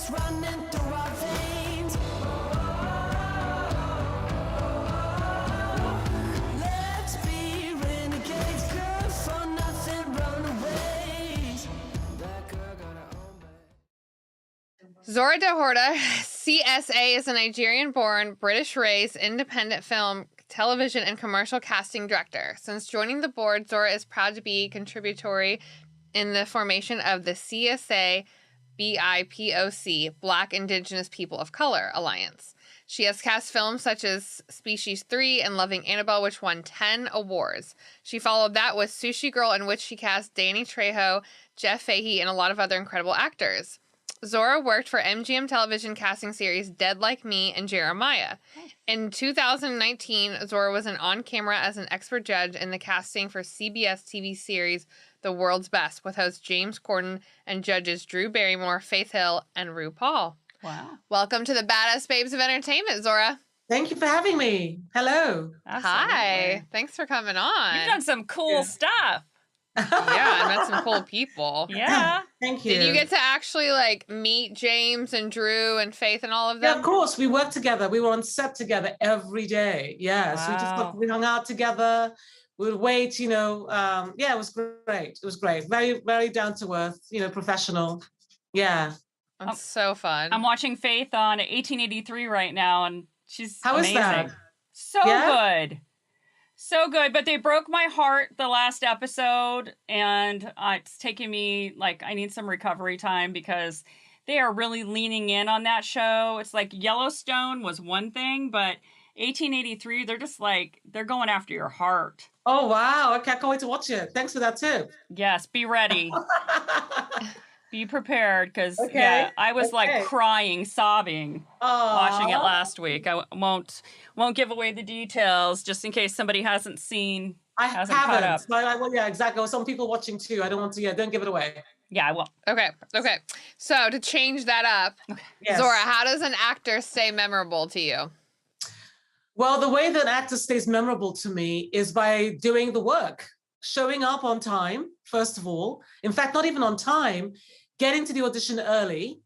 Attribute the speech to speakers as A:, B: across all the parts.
A: that's running through our veins. Let's be renegades, good for nothing runaways. That girl got her own bed.
B: Zora DeHorter, CSA, is a Nigerian-born, British-raised, independent film, television, and commercial casting director. Since joining the board, Zora is proud to be contributory in the formation of the CSA BIPOC, Black Indigenous People of Color Alliance. She has cast films such as Species 3 and Loving Annabelle, which won 10 awards. She followed that with Sushi Girl, in which she cast Danny Trejo, Fahey, and a lot of other incredible actors. Zora worked for MGM television casting series Dead Like Me and Jeremiah. In 2019, Zora was on camera as an expert judge in the casting for CBS TV series The World's Best, with host James Cordon and judges Drew Barrymore, Faith Hill, and RuPaul.
C: Wow.
B: Welcome to the Badass Babes of Entertainment, Zora.
D: Thank you for having me. Hello.
C: Absolutely.
B: Hi. Thanks for coming on.
C: You've done some cool stuff.
B: Yeah, I met some cool people.
C: Yeah.
D: Thank you.
B: Did you get to actually meet James and Drew and Faith and all of them?
D: Yeah, of course. We worked together. We were on set together every day. Yeah.
C: Wow.
D: So we hung out together. We would wait, it was great. It was great. Very, very down to earth, professional. Yeah.
B: That's so fun.
C: I'm watching Faith on 1883 right now, and she's
D: How is
C: amazing.
D: that?
C: So good. So good. But they broke my heart the last episode, and it's taking me, I need some recovery time because they are really leaning in on that show. It's like Yellowstone was one thing, but 1883, they're just they're going after your heart.
D: Oh, wow. Okay, I can't wait to watch it. Thanks for that tip.
C: Yes, be ready. Be prepared, because I was crying, sobbing, watching it last week. I won't give away the details just in case somebody hasn't seen.
D: I
C: hasn't caught up.
D: haven't. Yeah, exactly. Well, some people watching too. I don't want to. Don't give it away.
C: Yeah, I will.
B: Okay. So to change that up,
D: Yes.
B: Zora, how does an actor stay memorable to you?
D: Well, the way that an actor stays memorable to me is by doing the work, showing up on time, first of all. In fact, not even on time, getting to the audition early.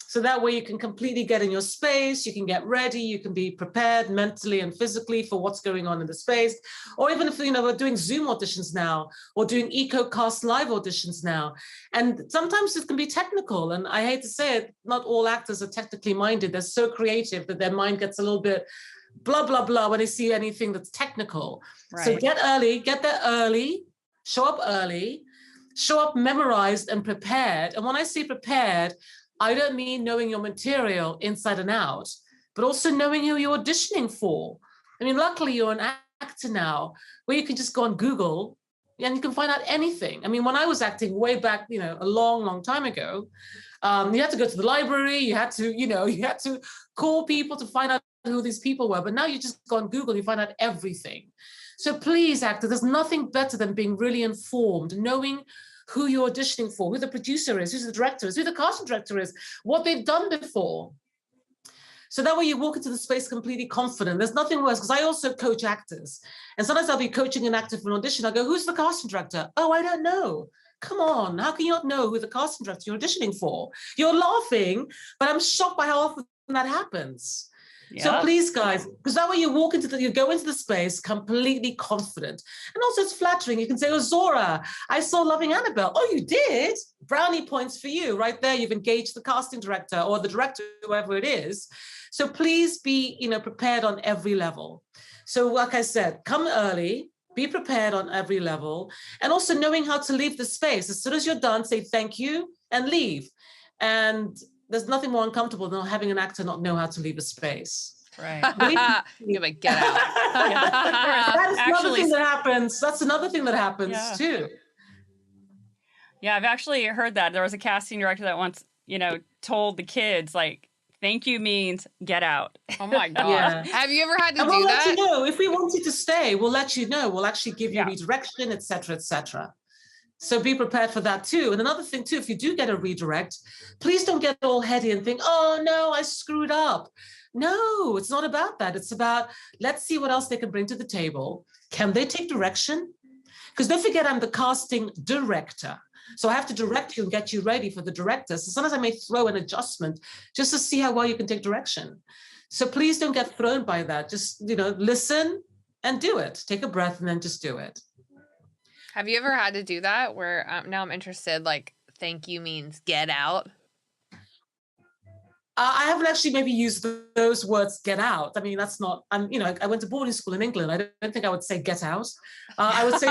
D: So that way you can completely get in your space, you can get ready, you can be prepared mentally and physically for what's going on in the space. Or even if, we're doing Zoom auditions now, or doing EcoCast live auditions now. And sometimes it can be technical. And I hate to say it, not all actors are technically minded. They're so creative that their mind gets a little bit blah, blah, blah when they see anything that's technical.
C: Right.
D: So get there early, show up memorized and prepared. And when I say prepared, I don't mean knowing your material inside and out, but also knowing who you're auditioning for. I mean, luckily you're an actor now where you can just go on Google and you can find out anything. I mean, when I was acting way back, a long, long time ago, you had to go to the library, you had to call people to find out who these people were. But now you just go on Google, you find out everything. So please, actor, there's nothing better than being really informed, knowing who you're auditioning for, who the producer is, who the director is, who the casting director is, what they've done before. So that way you walk into the space completely confident. There's nothing worse, because I also coach actors. And sometimes I'll be coaching an actor for an audition. I go, who's the casting director? Oh, I don't know. Come on, how can you not know who the casting director you're auditioning for? You're laughing, but I'm shocked by how often that happens.
C: Yep.
D: So please, guys, because that way you go into the space completely confident. And also it's flattering. You can say, oh, Zora, I saw Loving Annabelle. Oh, you did? Brownie points for you. Right there, you've engaged the casting director or the director, whoever it is. So please be, prepared on every level. So like I said, come early, be prepared on every level, and also knowing how to leave the space. As soon as you're done, say thank you and leave. And there's nothing more uncomfortable than having an actor not know how to leave a space.
C: Right.
B: You're like, get out.
D: That's another thing that happens. That's another thing that happens too.
C: Yeah, I've actually heard that. There was a casting director that once, told the kids, thank you means get out.
B: Oh my God.
D: Yeah.
B: Have you ever had to
D: And
B: do
D: we'll
B: that?
D: let you know. If we want you to stay, we'll let you know. We'll actually give you redirection, et cetera, et cetera. So be prepared for that too. And another thing too, if you do get a redirect, please don't get all heady and think, oh no, I screwed up. No, it's not about that. It's about, let's see what else they can bring to the table. Can they take direction? Because don't forget, I'm the casting director. So I have to direct you and get you ready for the director. So sometimes I may throw an adjustment just to see how well you can take direction. So please don't get thrown by that. Just, listen and do it. Take a breath and then just do it.
B: Have you ever had to do that where now I'm interested, like, thank you means get out?
D: I haven't actually maybe used those words, get out. I mean, that's not, I went to boarding school in England. I don't think I would say get out. I would say,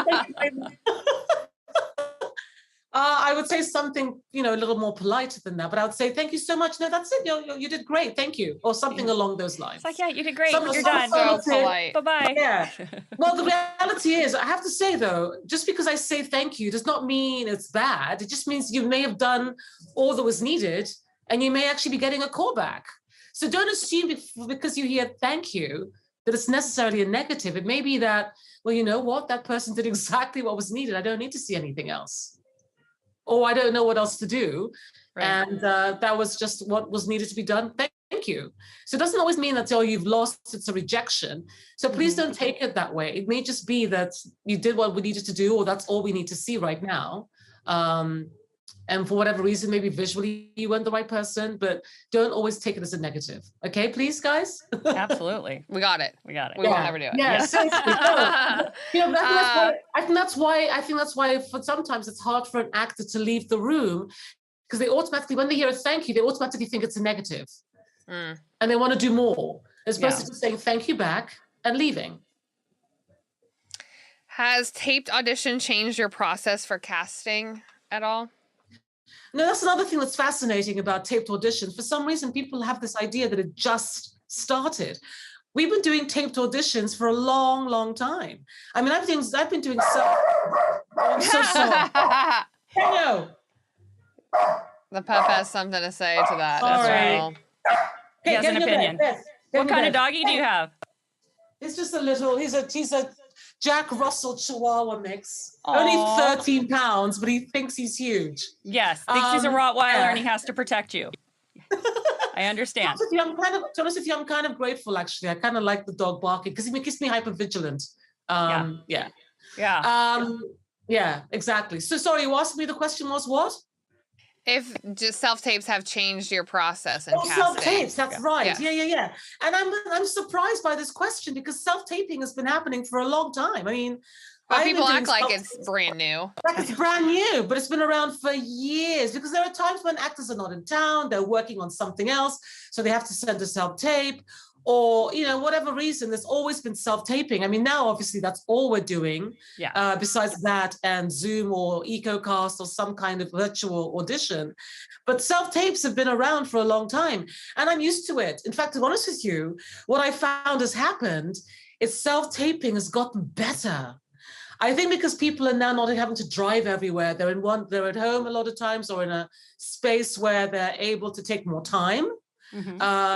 D: I would say something, a little more polite than that, but I would say, thank you so much. No, that's it. You did great. Thank you. Or something along those lines.
C: It's like, yeah, you did great.
D: You're
C: done.
B: So polite.
C: Bye-bye.
D: Yeah. Well, the reality is, I have to say, though, just because I say thank you does not mean it's bad. It just means you may have done all that was needed and you may actually be getting a call back. So don't assume because you hear thank you that it's necessarily a negative. It may be that, well, you know what? That person did exactly what was needed. I don't need to see anything else. Or I don't know what else to do. Right. And that was just what was needed to be done. Thank you. So it doesn't always mean that, you've lost, it's a rejection. So please don't take it that way. It may just be that you did what we needed to do, or that's all we need to see right now. And for whatever reason, maybe visually you weren't the right person, but don't always take it as a negative. Okay, please, guys?
C: Absolutely.
B: We got it.
C: We got it.
B: We won't ever do it.
D: Yeah, seriously. No. I think that's why for sometimes it's hard for an actor to leave the room, because they automatically, when they hear a thank you, they automatically think it's a negative. And they want to do more, as opposed to just saying thank you back and leaving.
B: Has taped audition changed your process for casting at all?
D: No, that's another thing that's fascinating about taped auditions. For some reason, people have this idea that it just started. We've been doing taped auditions for a long, long time. I mean, I've been doing so. Oh, I'm so sorry. No.
B: The pup has something to say to that as well.
C: He has an opinion. What kind of doggy do you have?
D: It's just a little. He's a Jack Russell Chihuahua mix.
C: Aww.
D: Only 13 pounds, but he thinks he's huge.
C: Yes, thinks he's a Rottweiler and he has to protect you. I understand.
D: To be honest with you, I'm kind of grateful, actually. I kind of like the dog barking because he makes me hypervigilant. Yeah, exactly. So sorry, you asked me, the question was what?
B: If just self-tapes have changed your process in casting.
D: Self-tapes, that's right. Yeah. And I'm surprised by this question because self-taping has been happening for a long time. I mean,
B: people act like it's brand new.
D: Like it's brand new, but it's been around for years because there are times when actors are not in town, they're working on something else, so they have to send a self-tape, or whatever reason, there's always been self-taping. I mean, now obviously that's all we're doing. Besides that and Zoom or EcoCast or some kind of virtual audition. But self-tapes have been around for a long time and I'm used to it. In fact, to be honest with you, what I found has happened is self-taping has gotten better. I think because people are now not having to drive everywhere. They're at home a lot of times or in a space where they're able to take more time.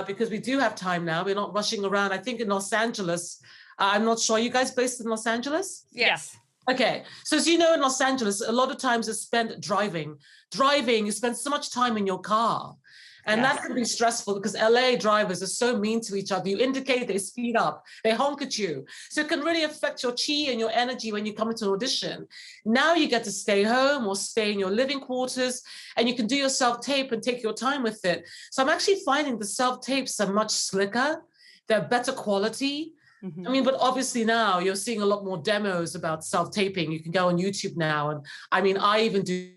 D: Because we do have time now. We're not rushing around. I think in Los Angeles, I'm not sure. Are you guys based in Los Angeles?
C: Yes.
D: Okay. So as you know, in Los Angeles, a lot of times is spent driving. You spend so much time in your car. And that can be stressful because LA drivers are so mean to each other. You indicate, they speed up, they honk at you. So it can really affect your chi and your energy when you come into an audition. Now you get to stay home or stay in your living quarters and you can do your self-tape and take your time with it. So I'm actually finding the self-tapes are much slicker. They're better quality. I mean, but obviously now you're seeing a lot more demos about self-taping. You can go on YouTube now. And I mean, I even do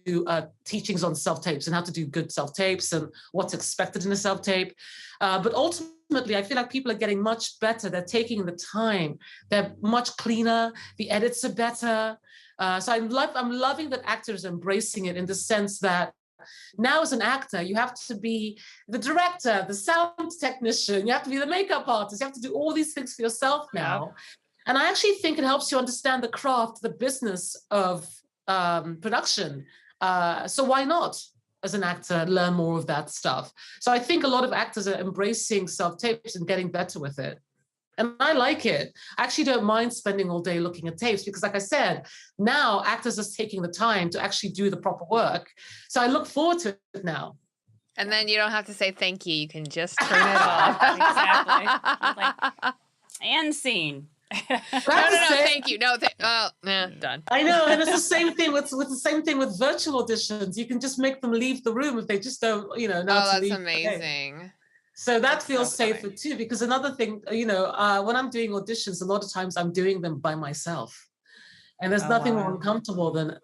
D: teachings on self-tapes and how to do good self-tapes and what's expected in a self-tape. But ultimately, I feel like people are getting much better. They're taking the time. They're much cleaner. The edits are better. So I'm loving that actors are embracing it in the sense that now as an actor, you have to be the director, the sound technician, you have to be the makeup artist, you have to do all these things for yourself now. And I actually think it helps you understand the craft, the business of production. So why not, as an actor, learn more of that stuff? So I think a lot of actors are embracing self-tapes and getting better with it. And I like it. I actually don't mind spending all day looking at tapes because, like I said, now actors are taking the time to actually do the proper work. So I look forward to it now.
B: And then you don't have to say thank you. You can just turn it off.
C: Exactly. And scene.
B: No, thank you. No, done.
D: I know, and it's the same thing with virtual auditions. You can just make them leave the room if they just don't, know to
B: that's
D: leave.
B: amazing.
D: So that
B: That's
D: feels
B: so
D: safer
B: funny.
D: too, because another thing, when I'm doing auditions, a lot of times I'm doing them by myself. And there's nothing more uncomfortable than,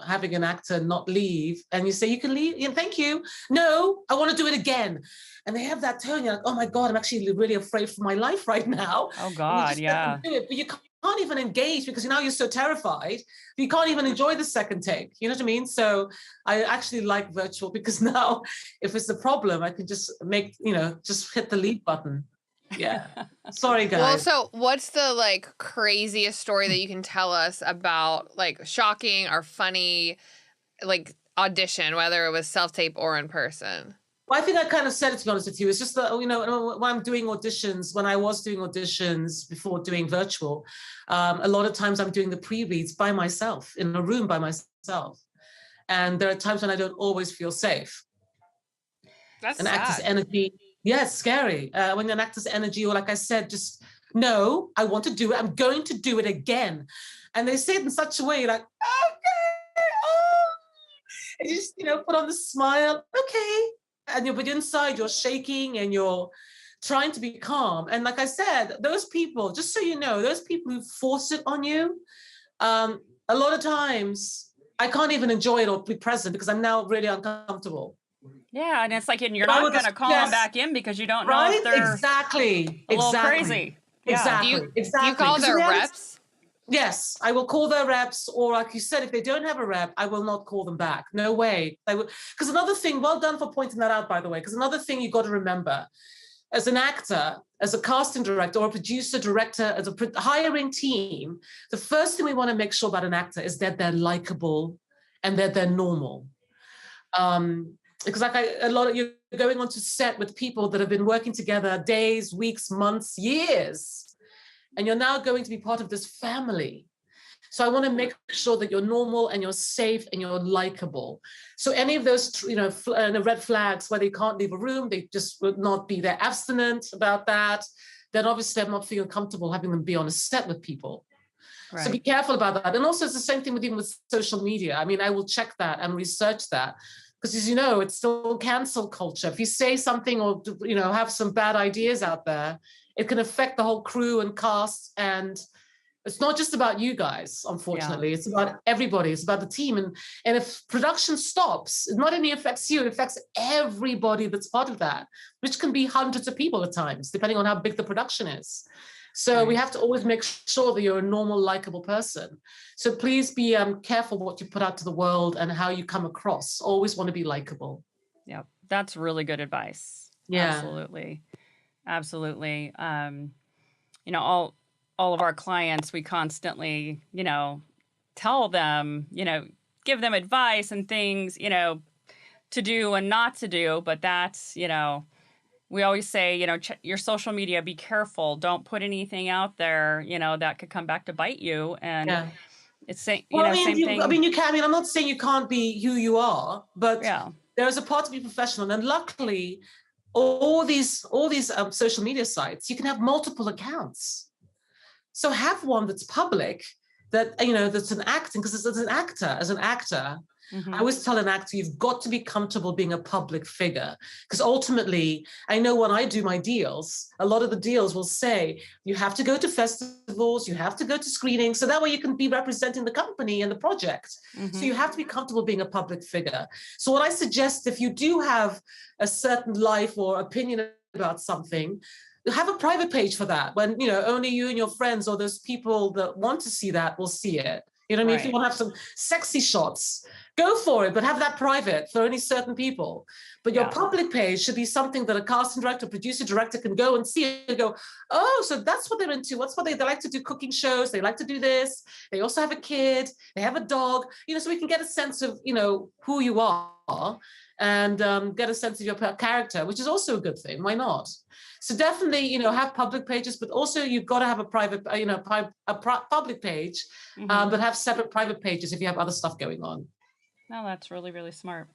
D: having an actor not leave. And you say, you can leave. Yeah, thank you. No, I want to do it again. And they have that tone. You're like, oh my God, I'm actually really afraid for my life right now.
C: Oh God, yeah.
D: Do it, but you can't even engage because now you're so terrified. You can't even enjoy the second take. You know what I mean? So I actually like virtual because now if it's a problem, I can just just hit the leave button. Yeah. Sorry, guys.
B: Well, so what's the craziest story that you can tell us about shocking or funny audition, whether it was self-tape or in person?
D: Well, I think I kind of said it, to be honest with you. It's just that, when I was doing auditions before doing virtual, a lot of times I'm doing the pre-reads by myself, in a room by myself. And there are times when I don't always feel safe.
B: That's
D: an
B: sad.
D: Actor's energy. Yeah, it's scary. When an actor's energy, or like I said, just, no, I want to do it. I'm going to do it again. And they say it in such a way, like, okay, oh. And you just, put on the smile, okay. But inside you're shaking and you're trying to be calm. And like I said, those people, just so you know, those people who force it on you, a lot of times I can't even enjoy it or be present because I'm now really uncomfortable.
C: Yeah, and it's like, and you're not going to call them back in because you don't know if they're
D: exactly
C: a little crazy. Yeah.
D: Exactly.
B: Do you call their reps?
D: Yes, I will call their reps, or like you said, if they don't have a rep, I will not call them back. No way. Because another thing, well done for pointing that out, by the way, because another thing you've got to remember, as an actor, as a casting director or a producer, director, as a hiring team, the first thing we want to make sure about an actor is that they're likable and that they're normal. Because you're going onto set with people that have been working together days, weeks, months, years. And you're now going to be part of this family. So I want to make sure that you're normal and you're safe and you're likable. So any of those, red flags where they can't leave a room, they just would not be there, abstinent about that, then obviously I'm not feeling comfortable having them be on a set with people. Right. So be careful about that. And also it's the same thing with social media. I mean, I will check that and research that. Because as you know, it's still cancel culture. If you say something or, have some bad ideas out there, it can affect the whole crew and cast. And it's not just about you guys, unfortunately. Yeah. It's about everybody. It's about the team. And if production stops, it not only affects you, it affects everybody that's part of that, which can be hundreds of people at times, depending on how big the production is. So we have to always make sure that you're a normal, likable person. So please be careful what you put out to the world and how you come across. Always want to be likable.
C: Yeah, that's really good advice. Yeah, absolutely. All of our clients, we constantly, tell them, give them advice and things, to do and not to do. But that's, we always say, your social media, be careful. Don't put anything out there, that could come back to bite you. And it's same thing.
D: I'm not saying you can't be who you are, but there's a part to be professional. And luckily, all these social media sites, you can have multiple accounts. So have one that's public, that, that's an acting, because as an actor, mm-hmm. I always tell an actor, you've got to be comfortable being a public figure. Because ultimately, I know when I do my deals, a lot of the deals will say, you have to go to festivals, you have to go to screenings, so that way you can be representing the company and the project. Mm-hmm. So you have to be comfortable being a public figure. So what I suggest, if you do have a certain life or opinion about something, have a private page for that, when, only you and your friends or those people that want to see that will see it. You know what I mean? If you want to have some sexy shots, go for it, but have that private for only certain people. But your public page should be something that a casting director, producer, director can go and see and go, oh, so that's what they're into. What's what they like to do, cooking shows. They like to do this. They also have a kid. They have a dog, so we can get a sense of, who you are and get a sense of your character, which is also a good thing. Why not? So definitely, have public pages, but also you've got to have a private, public page, mm-hmm. But have separate private pages if you have other stuff going on.
C: No, that's really, really smart.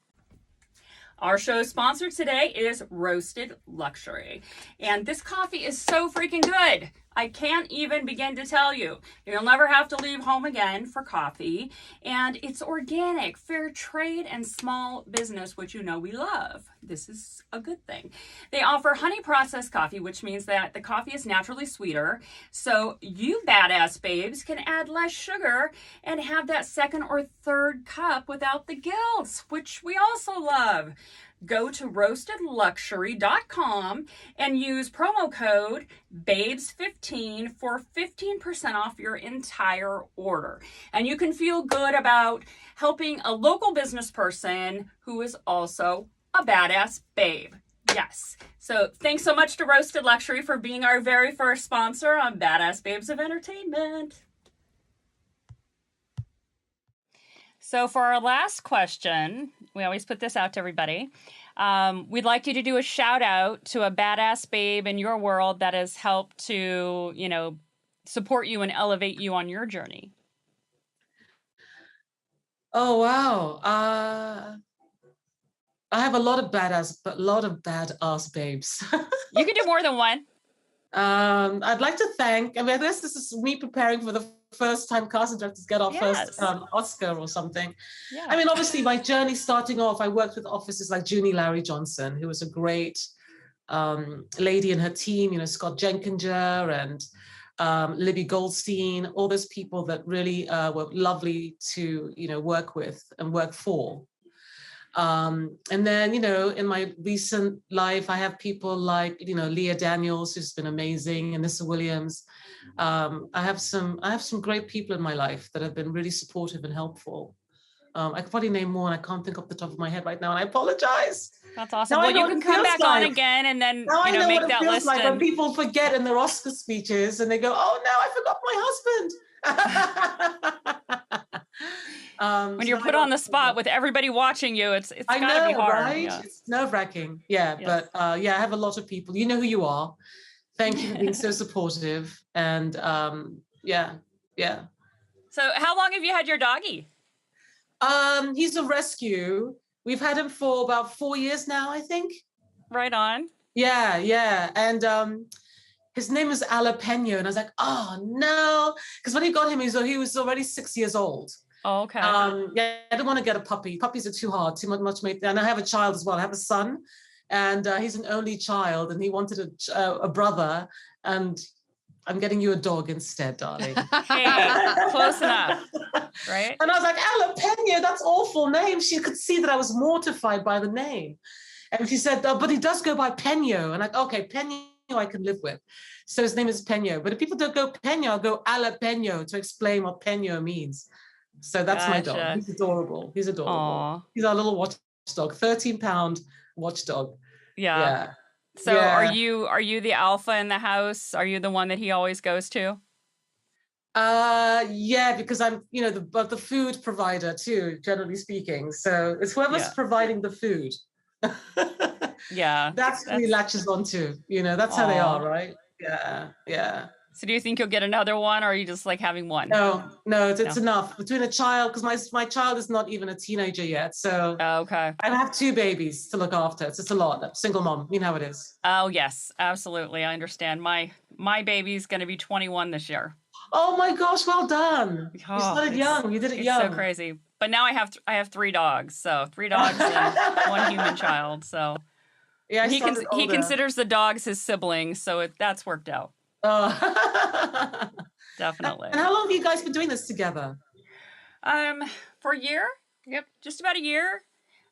C: Our show's sponsor today is Roasted Luxury. And this coffee is so freaking good. I can't even begin to tell you. You'll never have to leave home again for coffee. And it's organic, fair trade, and small business, which you know we love. This is a good thing. They offer honey processed coffee, which means that the coffee is naturally sweeter. So you badass babes can add less sugar and have that second or third cup without the guilt, which we also love. Go to roastedluxury.com and use promo code BABES15 for 15% off your entire order. And you can feel good about helping a local business person who is also a badass babe. Yes. So thanks so much to Roasted Luxury for being our very first sponsor on Badass Babes of Entertainment. So for our last question, we always put this out to everybody. We'd like you to do a shout out to a badass babe in your world that has helped to, support you and elevate you on your journey.
D: Oh, wow. I have a lot of badass babes.
C: You can do more than one.
D: I'd like to thank, I guess this is me preparing for the first time casting directors get our first Oscar or something.
C: Yeah.
D: I mean, obviously my journey starting off, I worked with officers like Junie Larry Johnson, who was a great lady in her team, Scott Jenkinger and Libby Goldstein, all those people that really were lovely to, work with and work for. And then, in my recent life, I have people like, Leah Daniels, who's been amazing, and Nissa Williams. I have some great people in my life that have been really supportive and helpful. I could probably name more, and I can't think off the top of my head right now, and I apologize.
C: That's awesome. Well, you can come back on again and then make that list.
D: Like when people forget in their Oscar speeches and they go, "Oh no, I forgot my husband."
C: When you're put on the spot with everybody watching you, it's gotta be hard.
D: Right?
C: Yeah.
D: It's nerve-wracking. Yeah, yes. But I have a lot of people. You know who you are. Thank you for being so supportive. And yeah.
C: So how long have you had your doggy?
D: He's a rescue. We've had him for about 4 years now, I think.
C: Right on.
D: Yeah. And his name was Jalapeno. And I was like, oh no. Because when he got him, he was already 6 years old.
C: Oh, okay.
D: I didn't want to get a puppy. Puppies are too hard, too much. And I have a child as well. I have a son, and he's an only child, and he wanted a brother. And I'm getting you a dog instead, darling.
C: Hey, close enough, right?
D: And I was like, Jalapeno, that's awful name. She could see that I was mortified by the name, and she said, but he does go by Peno. And I'm like, okay, Peno I can live with. So his name is Peno. But if people don't go Peno, I'll go Jalapeno to explain what Peno means. So that's my dog. He's adorable.
C: Aww.
D: He's our little watchdog, 13-pound watchdog.
C: Yeah. So are you the alpha in the house? Are you the one that he always goes to?
D: Yeah, because I'm, the food provider too, generally speaking. So it's whoever's providing the food.
C: Yeah.
D: That's who he latches onto. That's how they are, right? Yeah.
C: So do you think you'll get another one, or are you just like having one?
D: No, it's enough. Between a child, because my child is not even a teenager yet. So
C: okay.
D: I have 2 babies to look after. It's a lot. Single mom, you know how it is.
C: Oh, yes, absolutely. I understand. My baby's going to be 21 this year.
D: Oh my gosh, well done. You started young. You did it young.
C: It's so crazy. But now I have 3 dogs. So 3 dogs and 1 human child. So
D: yeah,
C: he considers the dogs his siblings. So that's worked out. Definitely.
D: And how long have you guys been doing this together?
C: For a year.
B: Yep.
C: Just about a year.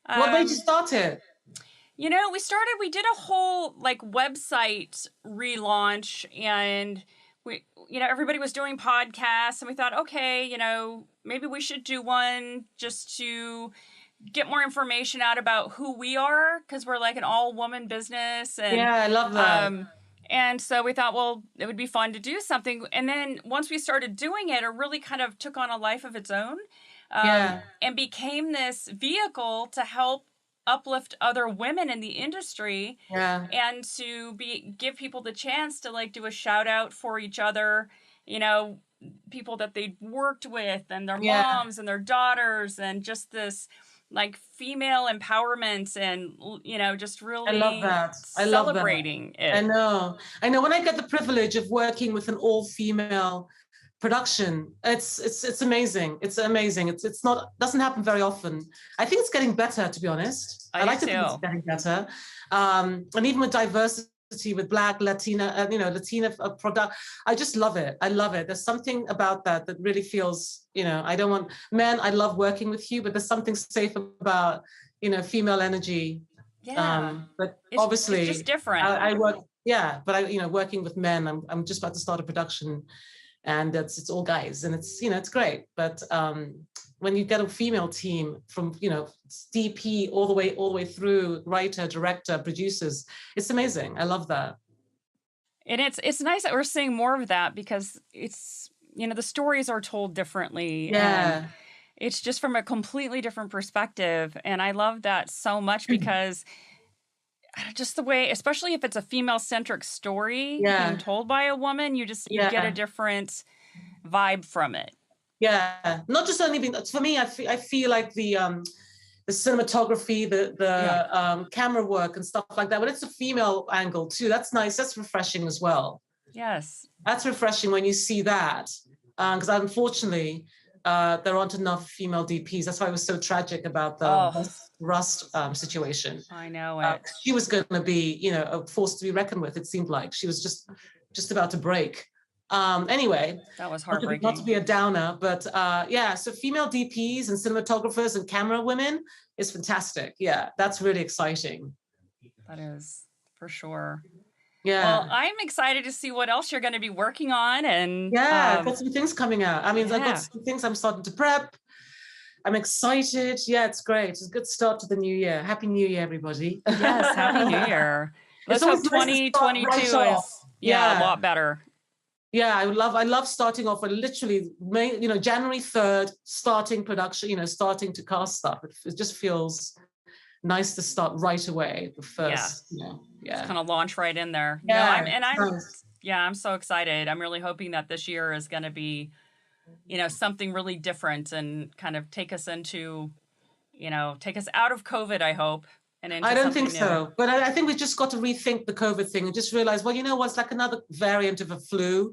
D: What made you start it?
C: We did a whole website relaunch, and we, everybody was doing podcasts, and we thought, okay, maybe we should do one just to get more information out about who we are, because we're like an all-woman business. And
D: yeah, I love that.
C: And so we thought, well, it would be fun to do something. And then once we started doing it, it really kind of took on a life of its own, and became this vehicle to help uplift other women in the industry, and to give people the chance to do a shout out for each other, people that they'd worked with, and their moms and their daughters, and just this like female empowerment and, you know, just really
D: I love that. I love that.
C: celebrating it.
D: I know. When I get the privilege of working with an all-female production, it's amazing. It's amazing. It's not doesn't happen very often. I think it's getting better, to be honest.
C: I
D: like
C: do
D: to think it's
C: too.
D: getting better. And even with diversity, with Black, Latina, Latina product, I just love it. I love it. There's something about that really feels, I don't want men. I love working with you, but there's something safe about, female energy.
C: Yeah.
D: But
C: It's
D: obviously,
C: just different.
D: I work. Yeah, but working with men, I'm just about to start a production, and it's all guys, and it's great. But when you get a female team from DP all the way through, writer, director, producers, it's amazing. I love that.
C: And it's nice that we're seeing more of that, because it's, the stories are told differently.
D: Yeah.
C: And it's just from a completely different perspective. And I love that so much, because just the way, especially if it's a female-centric story being told by a woman, you get a different vibe from it.
D: Yeah, not just only for me. I feel like the cinematography, the camera work and stuff like that. But it's a female angle too. That's nice. That's refreshing as well.
C: Yes,
D: that's refreshing when you see that. Because unfortunately, there aren't enough female DPs. That's why it was so tragic about the Rust situation.
C: I know it.
D: She was going to be, a force to be reckoned with. It seemed like she was just about to break. Anyway,
C: that was heartbreaking.
D: Not to be a downer, but so female DPs and cinematographers and camera women is fantastic. Yeah, that's really exciting.
C: That is, for sure.
D: Yeah.
C: Well, I'm excited to see what else you're going to be working on. And
D: I've got some things coming out. I've got some things I'm starting to prep. I'm excited. Yeah, it's great. It's a good start to the new year. Happy New Year, everybody.
C: Yes, Happy New Year. Let's hope 2022 is a lot better.
D: Yeah, I love starting off with literally January 3rd, starting production, starting to cast stuff. It just feels nice to start right away. The first,
C: just kind of launch right in there.
D: Yeah,
C: I'm so excited. I'm really hoping that this year is going to be, something really different and kind of take us into, take us out of COVID, I hope. And
D: I don't think so, but I think we've just got to rethink the COVID thing and just realize, well, it's like another variant of a flu.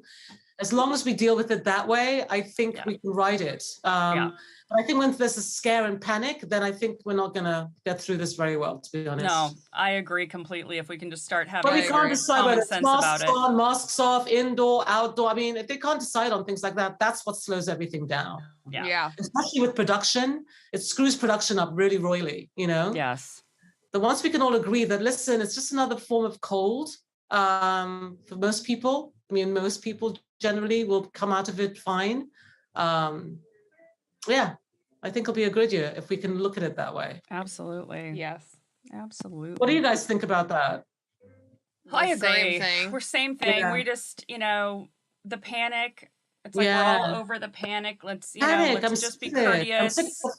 D: As long as we deal with it that way, I think we can ride it. But I think when there's a scare and panic, then I think we're not going to get through this very well, to be honest.
C: No, I agree completely. If we can just start having
D: but we can't decide whether it's masks on, masks off, indoor, outdoor. I mean, if they can't decide on things like that, that's what slows everything down.
C: Yeah.
D: Especially with production, it screws production up really royally,
C: Yes.
D: But once we can all agree that, listen, it's just another form of cold for most people. I mean, most people generally will come out of it fine. I think it'll be a good year if we can look at it that way.
C: Absolutely.
B: Yes.
C: Absolutely.
D: What do you guys think about that?
C: I agree.
B: Same thing.
C: We're same thing.
D: Yeah.
C: We just, the panic. It's like we're all over the panic. Let's, let's just be courteous.
D: I'm sick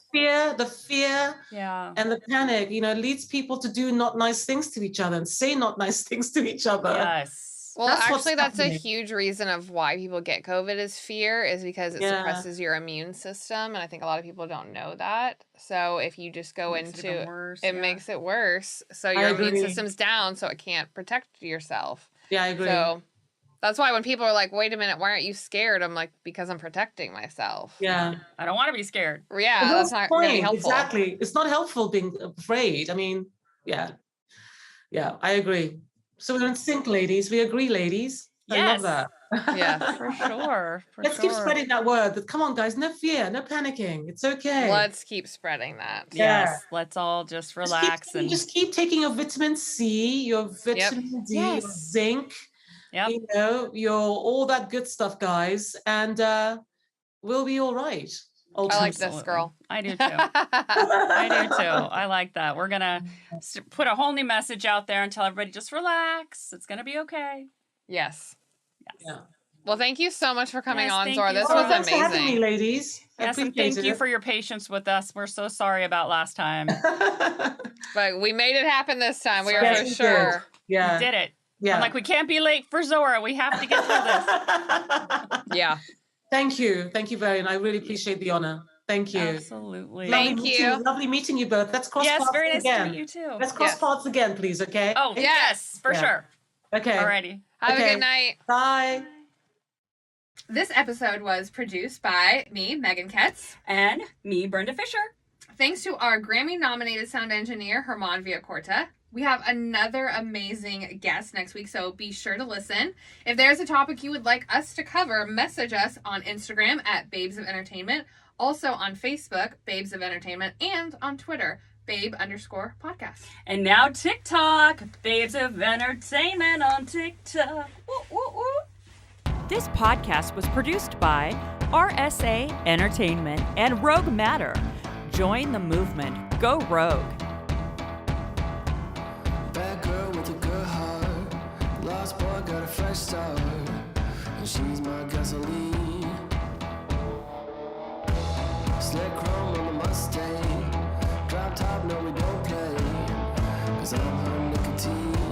D: of the fear, and the panic. Leads people to do not nice things to each other and say not nice things to each other.
C: Yes.
B: Well, actually, that's a huge reason of why people get COVID is fear, is because it suppresses your immune system. And I think a lot of people don't know that. So if you just go into it, makes it worse. So your immune system's down, so it can't protect yourself.
D: Yeah, I agree.
B: So that's why when people are like, wait a minute, why aren't you scared? I'm like, because I'm protecting myself.
D: Yeah.
C: I don't want to be scared.
B: Yeah, that's not going to be helpful.
D: Exactly. It's not helpful being afraid. I mean, yeah, I agree. So we're in sync, ladies. We agree, ladies.
C: Yes.
D: I love that.
B: Yeah,
C: for sure.
D: Let's keep spreading that word. Come on, guys. No fear, no panicking. It's okay.
B: Let's keep spreading that.
C: Yes. Let's all just relax and
D: just keep taking your vitamin C, your vitamin D, your zinc.
C: Yep.
D: Your all that good stuff, guys, and we'll be all right.
B: I like this, girl.
C: I do too. I do too. I like that. We're gonna put a whole new message out there and tell everybody, just relax. It's gonna be okay.
B: Yes.
D: Yeah.
B: Well, thank you so much for coming on, Zora.
C: you.
B: This
C: Oh,
B: was
D: thanks
B: amazing.
D: for having me, ladies.
C: Yes, and thank you for your patience with us. We're so sorry about last time.
B: But we made it happen this time. We are
D: Yes,
B: for
D: we
B: sure.
D: Yeah.
C: We did it.
D: Yeah.
C: I'm like, we can't be late for Zora. We have to get through this.
B: Yeah.
D: Thank you very much. I really appreciate the honor. Thank you.
C: Absolutely.
B: Thank you.
D: Lovely meeting you both. Let's cross
C: Yes,
D: paths
C: very nice
D: again.
C: to meet you too.
D: Let's cross
B: Yes.
D: paths again, please, okay?
C: Oh, yes, for
D: Yeah.
C: sure.
D: Okay.
C: Alrighty.
B: Have a
D: Okay.
B: good night.
D: Bye.
B: This episode was produced by me, Megan Ketz.
C: And me, Brenda Fisher.
B: Thanks to our Grammy-nominated sound engineer, Herman Villacorta. We have another amazing guest next week, so be sure to listen. If there's a topic you would like us to cover, message us on Instagram at Babes of Entertainment, also on Facebook, Babes of Entertainment, and on Twitter, Babe_podcast.
C: And now TikTok, Babes of Entertainment on TikTok. Woo, woo, woo.
E: This podcast was produced by RSA Entertainment and Rogue Matter. Join the movement. Go Rogue.
A: Bad girl with a good heart. Lost boy got a fresh start. And she's my gasoline. Slick chrome on the Mustang. Drop top, no we don't play. 'Cause I'm her nicotine.